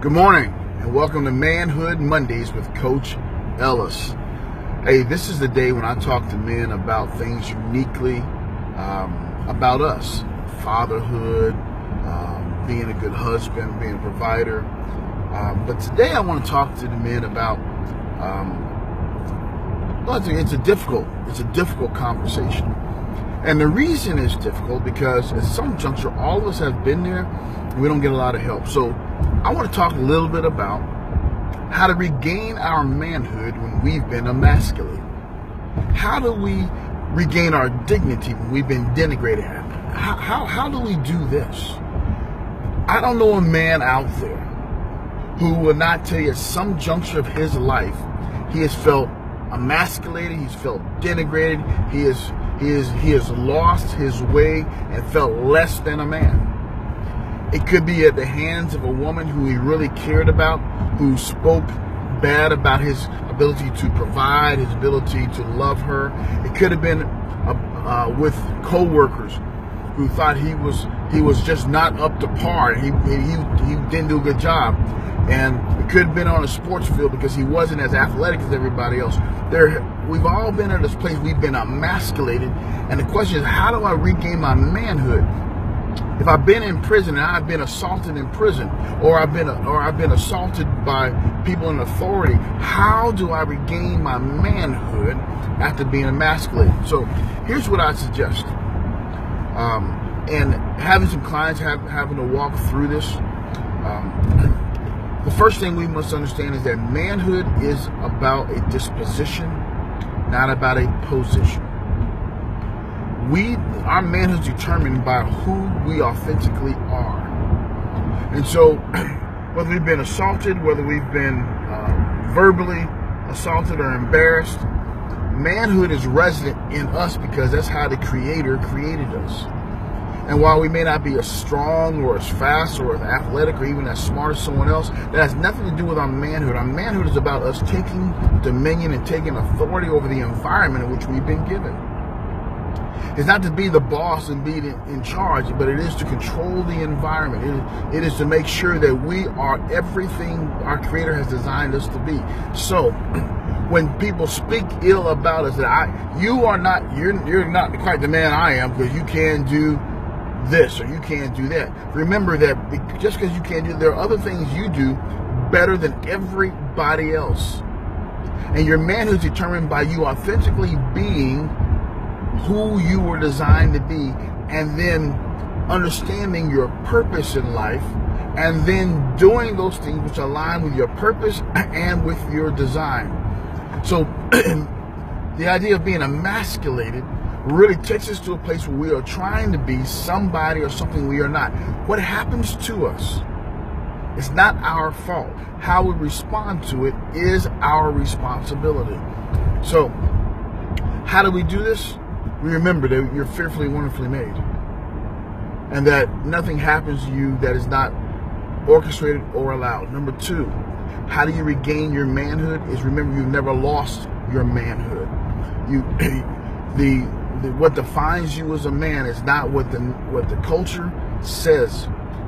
Good morning, and welcome to Manhood Mondays with Coach Ellis. Hey, this is the day when I talk to men about things uniquely about us. Fatherhood, being a good husband, being a provider. But today I want to talk to the men about, it's a difficult conversation. And the reason it's difficult because at some juncture, all of us have been there, and we don't get a lot of help. So I want to talk a little bit about how to regain our manhood when we've been emasculated. How do we regain our dignity when we've been denigrated? How do we do this? I don't know a man out there who will not tell you at some juncture of his life he has felt emasculated, he's felt denigrated, he has lost his way and felt less than a man. It could be at the hands of a woman who he really cared about, who spoke bad about his ability to provide, his ability to love her. It could have been with co-workers who thought he was just not up to par. He didn't do a good job. And it could have been on a sports field because he wasn't as athletic as everybody else. We've all been in this place. We've been emasculated. And the question is, how do I regain my manhood? If I've been in prison and I've been assaulted in prison, or I've been assaulted by people in authority, how do I regain my manhood after being emasculated? So here's what I suggest. And having some clients having to walk through this, the first thing we must understand is that manhood is about a disposition, not about a position. Our manhood is determined by who we authentically are. And so, whether we've been assaulted, whether we've been verbally assaulted or embarrassed, manhood is resident in us because that's how the Creator created us. And while we may not be as strong or as fast or as athletic or even as smart as someone else, that has nothing to do with our manhood. Our manhood is about us taking dominion and taking authority over the environment in which we've been given. It's not to be the boss and be in charge, but it is to control the environment. It is to make sure that we are everything our Creator has designed us to be. So, when people speak ill about us, that you're not quite the man I am because you can't do this or you can't do that. Remember that just because you can't do, there are other things you do better than everybody else. And your manhood is determined by you authentically being who you were designed to be, and then understanding your purpose in life, and then doing those things which align with your purpose and with your design. So the idea of being emasculated really takes us to a place where we are trying to be somebody or something we are not. What happens to us, it's not our fault. How we respond to it is our responsibility. So how do we do this? We remember that you're fearfully, wonderfully made, and that nothing happens to you that is not orchestrated or allowed. Number two, how do you regain your manhood? Is remember you've never lost your manhood. What defines you as a man is not what the culture says,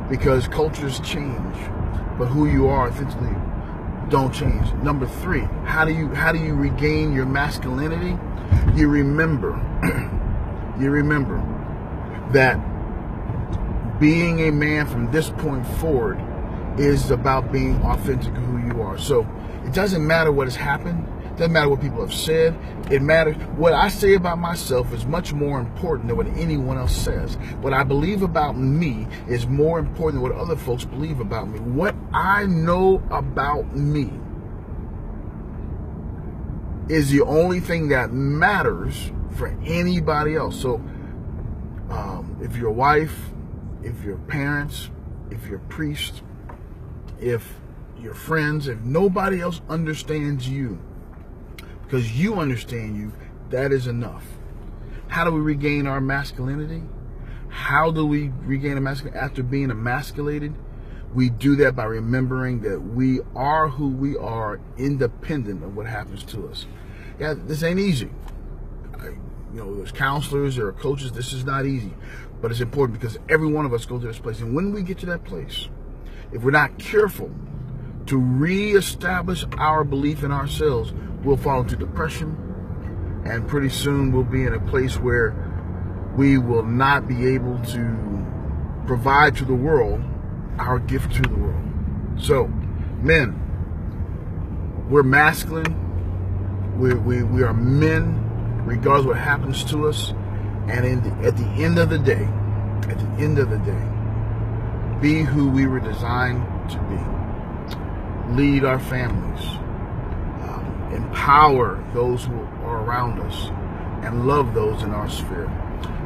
because cultures change, but who you are authentically don't change. Number three, how do you regain your masculinity? You remember that being a man from this point forward is about being authentic to who you are. So it doesn't matter what has happened. It doesn't matter what people have said. It matters what I say about myself is much more important than what anyone else says. What I believe about me is more important than what other folks believe about me. What I know about me is the only thing that matters for anybody else. So if you're a wife, if you're parents, if you're priests, if you're friends, if nobody else understands you because you understand you, that is enough. How do we regain our masculinity? How do we regain a masculinity after being emasculated? We do that by remembering that we are who we are, independent of what happens to us. Yeah, this ain't easy. There's counselors, there are coaches. This is not easy, but it's important because every one of us go to this place. And when we get to that place, if we're not careful, to reestablish our belief in ourselves, we'll fall into depression, and pretty soon we'll be in a place where we will not be able to provide to the world our gift to the world. So, men, we're masculine. We are men, regardless of what happens to us. And at the end of the day, be who we were designed to be. Lead our families. Empower those who are around us, and love those in our sphere.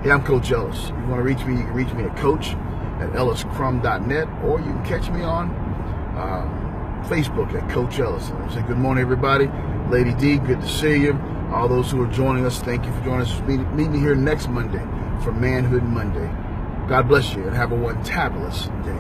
Hey, I'm Coach Ellis. If you want to reach me, you can reach me at coach@elliscrum.net, or you can catch me on Facebook at Coach Ellis. And I say good morning, everybody. Lady D, good to see you. All those who are joining us, thank you for joining us. Meet me here next Monday for Manhood Monday. God bless you, and have a one-tabulous day.